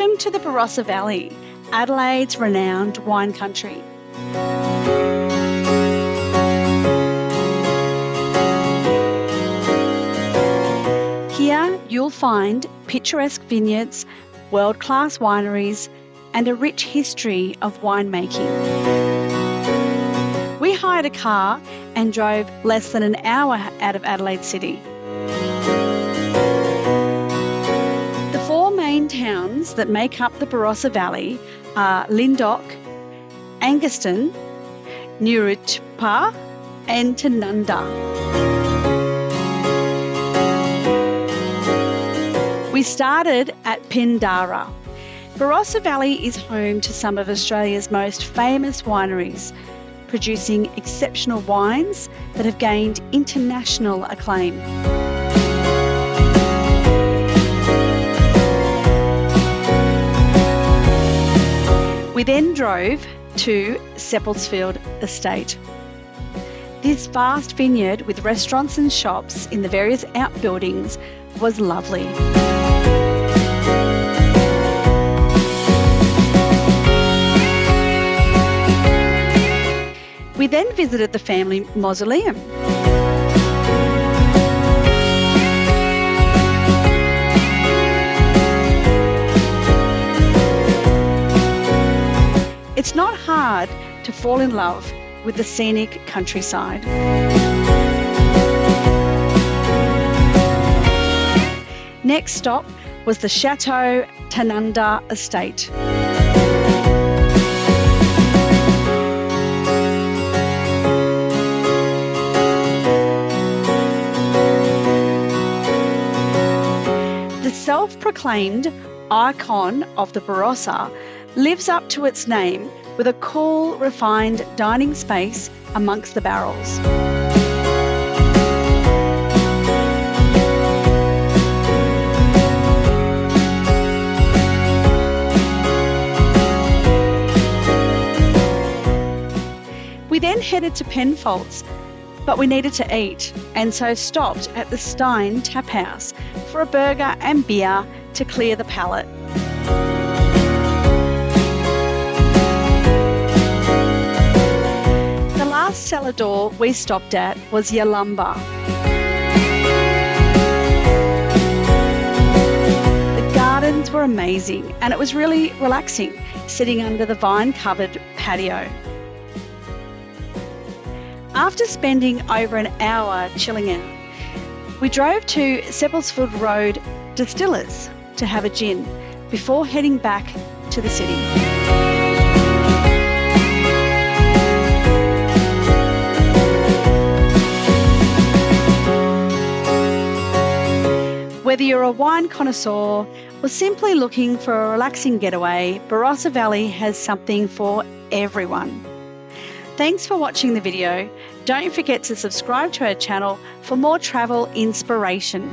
Welcome to the Barossa Valley, Adelaide's renowned wine country. Here you'll find picturesque vineyards, world-class wineries, and a rich history of winemaking. We hired a car and drove less than an hour out of Adelaide City. The four main towns that make up the Barossa Valley are Lyndoch, Angaston, Nurutpa, and Tanunda. We started at Pindara. Barossa Valley is home to some of Australia's most famous wineries, producing exceptional wines that have gained international acclaim. We then drove to Seppeltsfield Estate. This vast vineyard with restaurants and shops in the various outbuildings was lovely. We then visited the family mausoleum. It's not hard to fall in love with the scenic countryside. Next stop was the Chateau Tanunda Estate. The self-proclaimed icon of the Barossa lives up to its name with a cool, refined dining space amongst the barrels. We then headed to Penfolds, but we needed to eat and so stopped at the Stein Tap House for a burger and beer to clear the palate. The last cellar door we stopped at was Yalumba. The gardens were amazing and it was really relaxing sitting under the vine-covered patio. After spending over an hour chilling out, we drove to Seppeltsfield Road Distillers to have a gin before heading back to the city. Whether you're a wine connoisseur or simply looking for a relaxing getaway, Barossa Valley has something for everyone. Thanks for watching the video. Don't forget to subscribe to our channel for more travel inspiration.